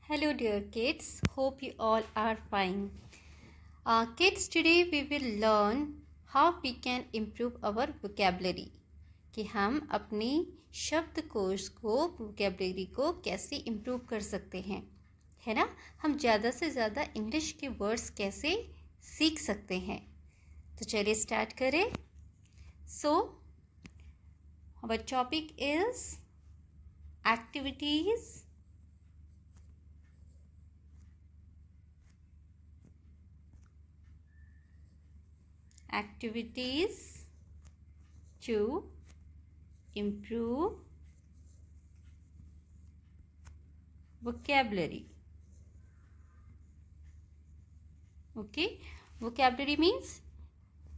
Hello, dear kids. Hope you all are fine. Kids, today we will learn how we can improve our vocabulary. कि हम अपनी शब्दकोश को vocabulary को कैसे improve कर सकते हैं, है ना? हम ज़्यादा से ज़्यादा इंग्लिश के वर्ड्स कैसे सीख सकते हैं. तो चलिए स्टार्ट करें. So, our topic is activities. Activities to improve vocabulary. Okay, vocabulary means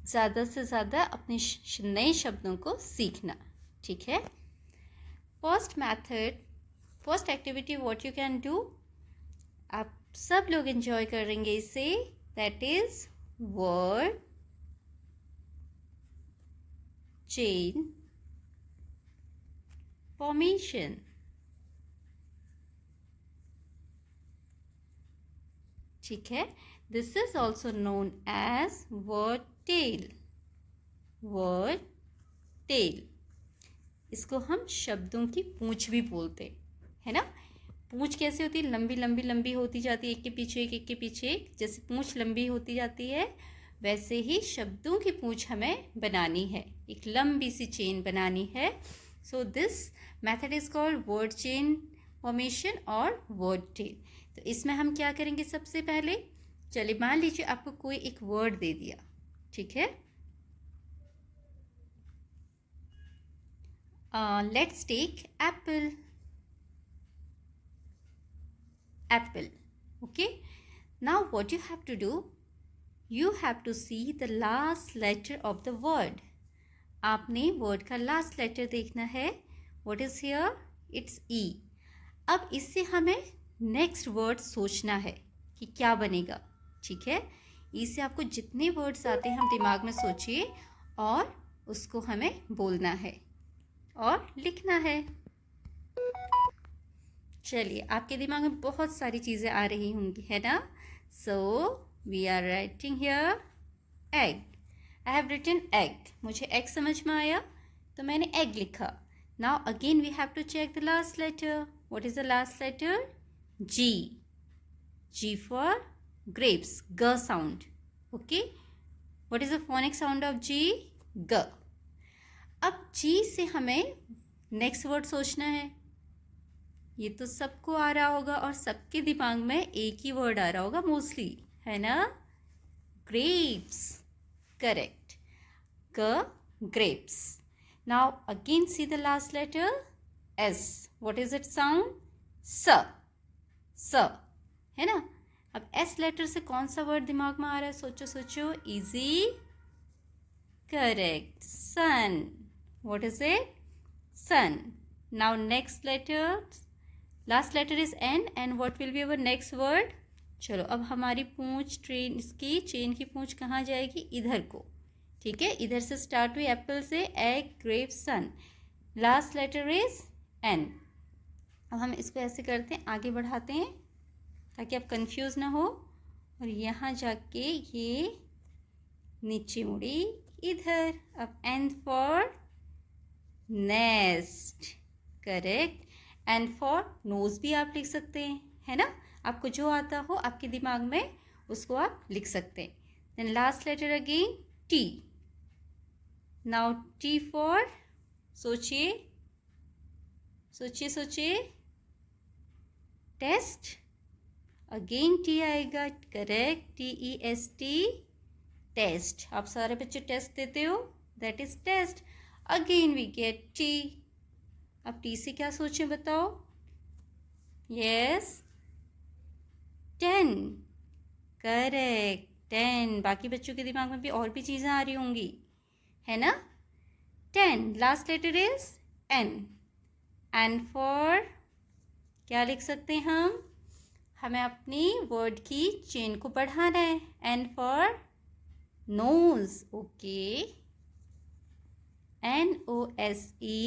ज़्यादा से ज़्यादा अपने नए शब्दों को सीखना. ठीक है. First method, first activity what you can do, आप सब लोग एंजॉय करेंगे इसे. That is word chain formation. ठीक है. This is also known as word tail. Word tail, इसको हम शब्दों की पूंछ भी बोलते है ना. पूंछ कैसे होती है? लंबी लंबी लंबी होती जाती है, एक के पीछे एक, एक के पीछे एक. जैसे पूंछ लंबी होती जाती है वैसे ही शब्दों की पूंछ हमें बनानी है, एक लंबी सी चेन बनानी है. So this method is called word chain formation और वर्ड टेल. तो इसमें हम क्या करेंगे? सबसे पहले चलिए मान लीजिए आपको कोई एक वर्ड दे दिया. ठीक है. Let's take apple. Apple. Okay. Now what you have to do? You have to see the last letter of the word. आपने word का last letter देखना है. What is here? It's E. अब इससे हमें next word सोचना है कि क्या बनेगा. ठीक है. E से आपको जितने words आते हैं हम दिमाग में सोचिए और उसको हमें बोलना है और लिखना है. चलिए, आपके दिमाग में बहुत सारी चीज़ें आ रही होंगी, है ना. So we are writing here egg. I have written egg. मुझे एग समझ में आया तो मैंने एग लिखा. Now again we have to check the last letter. What is the last letter? G. G for grapes. ग sound. Okay. What is the phonic sound of G? ग. अब जी से हमें नेक्स्ट वर्ड सोचना है. ये तो सबको आ रहा होगा और सबके दिमाग में एक ही वर्ड आ रहा होगा मोस्टली, है ना. Grapes. Correct. Grapes. Now again see the last letter S. What is it sound? स. स, है ना. अब एस लेटर से कौन सा वर्ड दिमाग में आ रहा है? सोचो सोचो. Easy. Correct. Sun. What is it? Sun. Now next letter, last letter is N and what will be our next word? चलो अब हमारी पूंछ ट्रेन इसकी चेन की पूंछ कहाँ जाएगी? इधर को. ठीक है. इधर से स्टार्ट हुई एप्पल से. Egg grape sun. Last letter is N. अब हम इसको ऐसे करते हैं, आगे बढ़ाते हैं ताकि आप कंफ्यूज ना हो. और यहाँ जाके ये नीचे मुड़ी इधर. अब N for nest. Correct. And for nose भी आप लिख सकते हैं, है ना. आपको जो आता हो आपके दिमाग में उसको आप लिख सकते हैं. Then last letter again T. Now T for, सोचिए सोचिए सोचिए, टेस्ट. अगेन टी आएगा. करेक्ट. TEST. टेस्ट. आप सारे बच्चे टेस्ट देते हो, that is test. Again we get T. अब टी से क्या सोचें बताओ? यस, 10. करेक्ट. 10. बाकी बच्चों के दिमाग में भी और भी चीज़ें आ रही होंगी, है ना. 10. Last letter is N. N for क्या लिख सकते हैं हम? हमें अपनी वर्ड की चेन को बढ़ाना है. N for nose. Okay. NOSE.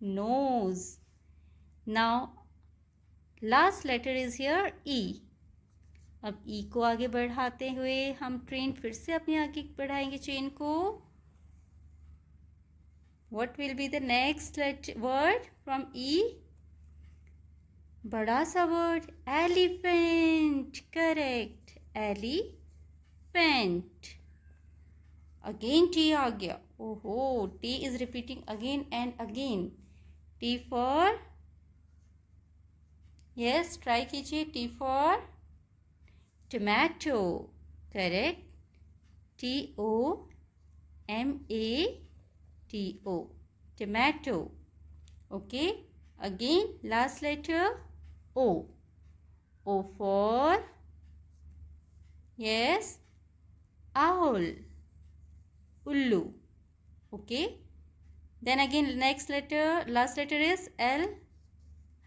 Nose. Now last letter is here E. अब ई को आगे बढ़ाते हुए हम ट्रेन फिर से अपने आगे बढ़ाएंगे चेन को। What will be the next word from E? बड़ा सा word elephant. Correct, elephant. Again T आ गया। ओहो, T is repeating again and again. T for, yes try कीजिए। T for tomato. Correct, TOMATO, tomato. Okay, again last letter O. O for, yes, owl, ullu. Okay, then again next letter, last letter is L.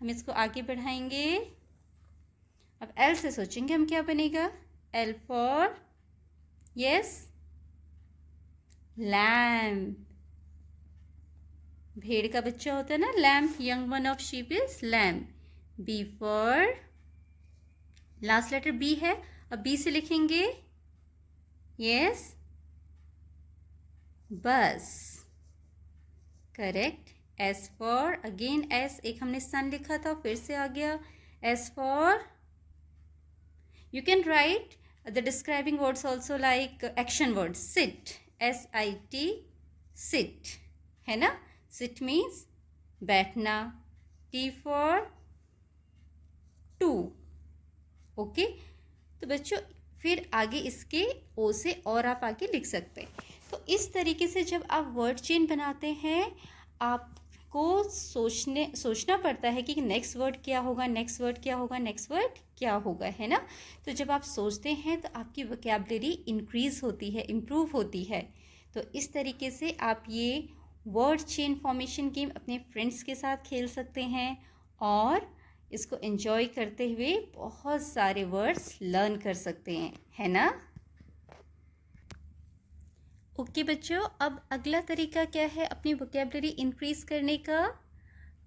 हम इसको आगे बढ़ाएंगे। अब L से सोचेंगे हम क्या बनेगा। L for, yes, lamp. भेड़ का बच्चा होता है ना lamp, young one of sheep is lamp. B for, last letter B है, अब बी से लिखेंगे yes, bus. Correct. S for, again S, एक हमने सन लिखा था फिर से आ गया। S for, you can write the describing words also like action word. Sit, SIT, sit, है ना। सिट मीन्स बैठना। T for two. ओके, तो बच्चों फिर आगे इसके O से और आप आगे लिख सकते हैं। तो इस तरीके से जब आप वर्ड चेन बनाते हैं आपको सोचना पड़ता है कि नेक्स्ट वर्ड क्या होगा, नेक्स्ट वर्ड क्या होगा, नेक्स्ट वर्ड क्या होगा, है ना। तो जब आप सोचते हैं तो आपकी वोकैबुलरी इंक्रीज़ होती है, इम्प्रूव होती है। तो इस तरीके से आप ये वर्ड चेन फॉर्मेशन गेम अपने फ्रेंड्स के साथ खेल सकते हैं और इसको एंजॉय करते हुए बहुत सारे वर्ड्स लर्न कर सकते हैं, है ना। ओके बच्चों, अब अगला तरीका क्या है अपनी वोकैबुलरी इंक्रीज करने का?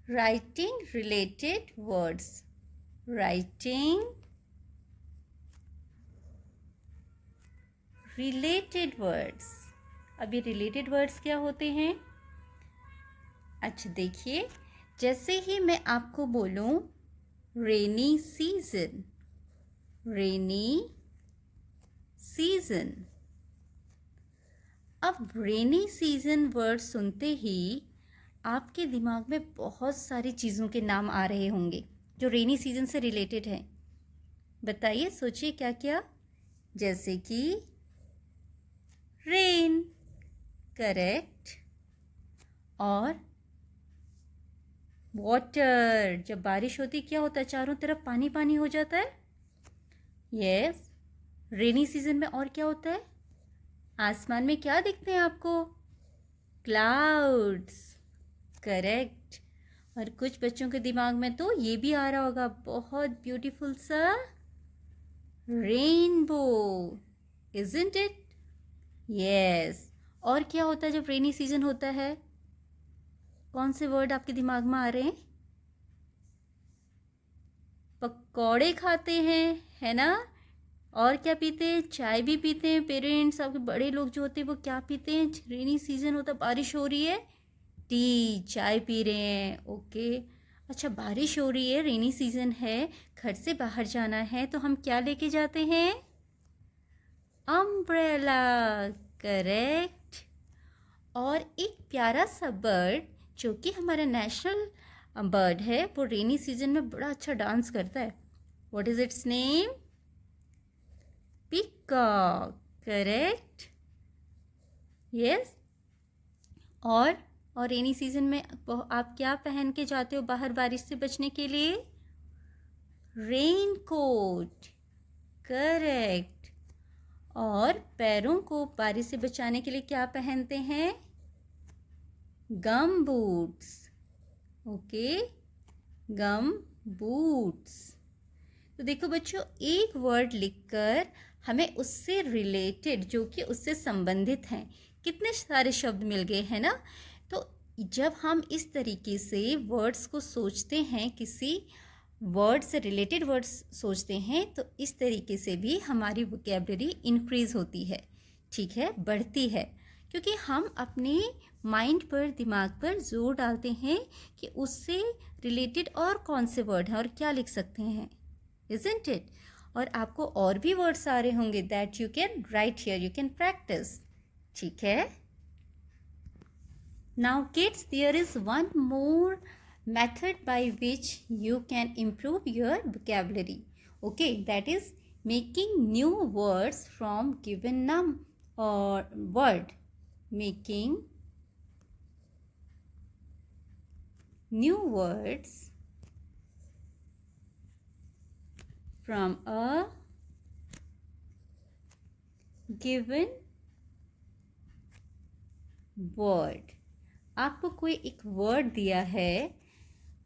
Writing related words. Writing related words. अब ये रिलेटेड वर्ड्स क्या होते हैं? अच्छा देखिए, जैसे ही मैं आपको बोलूं रेनी सीजन, रेनी सीजन, अब रेनी सीजन वर्ड सुनते ही आपके दिमाग में बहुत सारी चीज़ों के नाम आ रहे होंगे जो रेनी सीजन से रिलेटेड हैं। बताइए, सोचिए क्या क्या। जैसे कि रेन, करेक्ट, और वाटर, जब बारिश होती क्या होता है, चारों तरफ पानी पानी हो जाता है। यस, रेनी सीजन में और क्या होता है? आसमान में क्या दिखते हैं आपको? Clouds, correct. और कुछ बच्चों के दिमाग में तो ये भी आ रहा होगा, बहुत ब्यूटीफुल सा रेनबो, इजंट इट? यस। और क्या होता है जब रेनी सीजन होता है? कौन से वर्ड आपके दिमाग में आ रहे हैं? पकौड़े खाते हैं, है ना। और क्या पीते हैं? चाय भी पीते हैं। पेरेंट्स, आपके बड़े लोग जो होते हैं वो क्या पीते हैं? रेनी सीजन होता है, बारिश हो रही है, टी, चाय पी रहे हैं। ओके, अच्छा बारिश हो रही है, रेनी सीजन है, घर से बाहर जाना है तो हम क्या लेके जाते हैं? Umbrella, correct. और एक प्यारा सा बर्ड जो कि हमारा नेशनल बर्ड है, वो रेनी सीजन में बड़ा अच्छा डांस करता है। What is it's name? Peacock, correct, yes. और रेनी सीजन में आप क्या पहन के जाते हो बाहर बारिश से बचने के लिए? Raincoat, correct. और पैरों को बारिश से बचाने के लिए क्या पहनते हैं? गम बूट्स, ओके, गम बूट्स। तो देखो बच्चों, एक वर्ड लिखकर हमें उससे रिलेटेड, जो कि उससे संबंधित हैं, कितने सारे शब्द मिल गए हैं ना। तो जब हम इस तरीके से वर्ड्स को सोचते हैं किसी वर्ड से रिलेटेड वर्ड्स सोचते हैं तो इस तरीके से भी हमारी वोकेबलरी इंक्रीज़ होती है, ठीक है, बढ़ती है, क्योंकि हम अपने माइंड पर, दिमाग पर जोर डालते हैं कि उससे रिलेटेड और कौन से वर्ड हैं और क्या लिख सकते हैं, इज़न्ट इट? और आपको और भी वर्ड्स आ रहे होंगे that you can write here, you can practise, ठीक है। Now kids, there is one more method by which you can improve your vocabulary, okay, that is making new words from given or word, making new words from a given word। आपको कोई एक word दिया है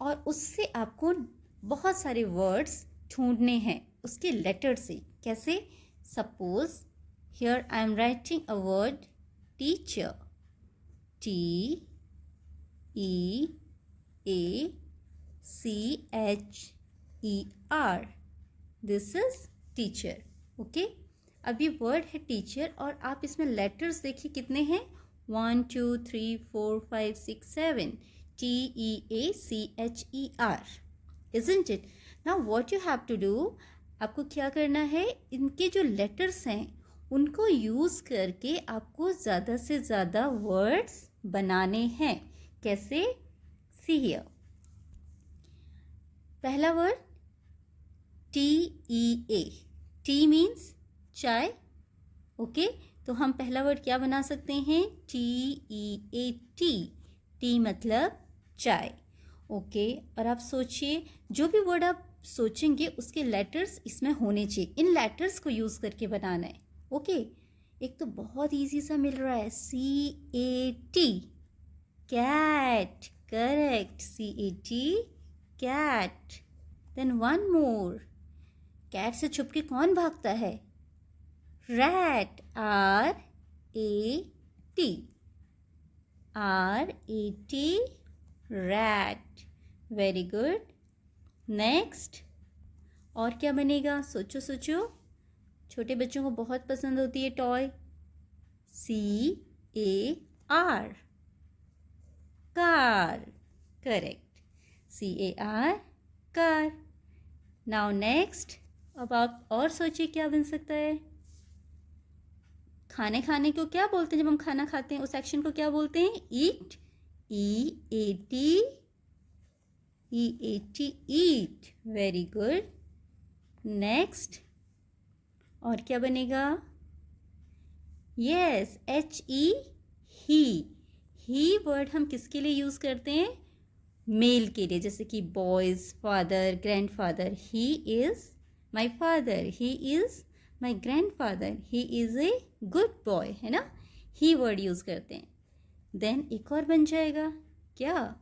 और उससे आपको बहुत सारे वर्ड्स ढूंढने हैं उसके लेटर से। कैसे? Suppose here I am writing a word teacher, TEACHER, this is teacher, okay. अब ये वर्ड है टीचर और आप इसमें लेटर्स देखिए कितने हैं, 1 2 3 4 5 6 7, TEACHER, isn't it? Now what you have to do, आपको क्या करना है, इनके जो लेटर्स हैं उनको यूज़ करके आपको ज़्यादा से ज़्यादा वर्ड्स बनाने हैं। कैसे? See here, पहला वर्ड TEA, टी मीन्स चाय, ओके, तो हम पहला वर्ड क्या बना सकते हैं, TEAT, टी मतलब चाय, ओके। और आप सोचिए, जो भी वर्ड आप सोचेंगे उसके लेटर्स इसमें होने चाहिए, इन लेटर्स को यूज़ करके बनाना है, ओके। एक तो बहुत इजी सा मिल रहा है, CAT, cat, correct, CAT, cat. Then one more, cat से छुप के कौन भागता है, rat, RAT, rat, very good. Next, और क्या बनेगा, सोचो सोचो, छोटे बच्चों को बहुत पसंद होती है toy, CAR, car, correct, CAR, car. Now next, अब आप और सोचिए क्या बन सकता है। खाने को क्या बोलते हैं, जब हम खाना खाते हैं उस एक्शन को क्या बोलते हैं, ईट, EAT, ईट, वेरी गुड। नेक्स्ट, और क्या बनेगा, यस, HE, ही वर्ड हम किसके लिए यूज़ करते हैं, मेल के लिए, जैसे कि boys father, grandfather, he is my father, he is my grandfather, he is a good boy, है ना, ही वर्ड यूज़ करते हैं। देन एक और बन जाएगा क्या,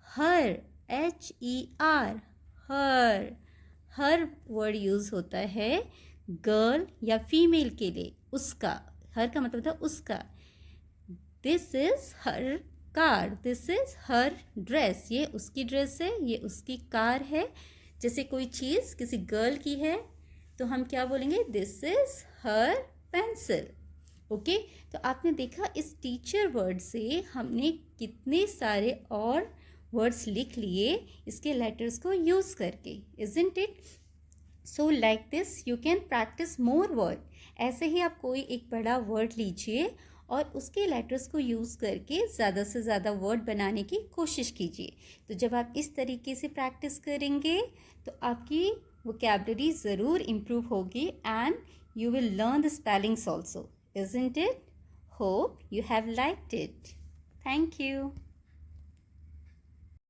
हर, HER, हर वर्ड यूज़ होता है गर्ल या फीमेल के लिए, उसका, हर का मतलब था उसका। This is her car, this is her dress, ये उसकी ड्रेस है, ये उसकी कार है। जैसे कोई चीज़ किसी गर्ल की है तो हम क्या बोलेंगे, this is her pencil, okay. तो आपने देखा इस टीचर वर्ड से हमने कितने सारे और वर्ड्स लिख लिए इसके लेटर्स को यूज़ करके, isn't it? So like this you can practice more word. ऐसे ही आप कोई एक बड़ा वर्ड लीजिए और उसके लेटर्स को यूज़ करके ज़्यादा से ज़्यादा वर्ड बनाने की कोशिश कीजिए। तो जब आप इस तरीके से प्रैक्टिस करेंगे तो आपकी वोकैबुलरी ज़रूर इम्प्रूव होगी and you will learn the spellings also, isn't it? Hope you have liked it. Thank you.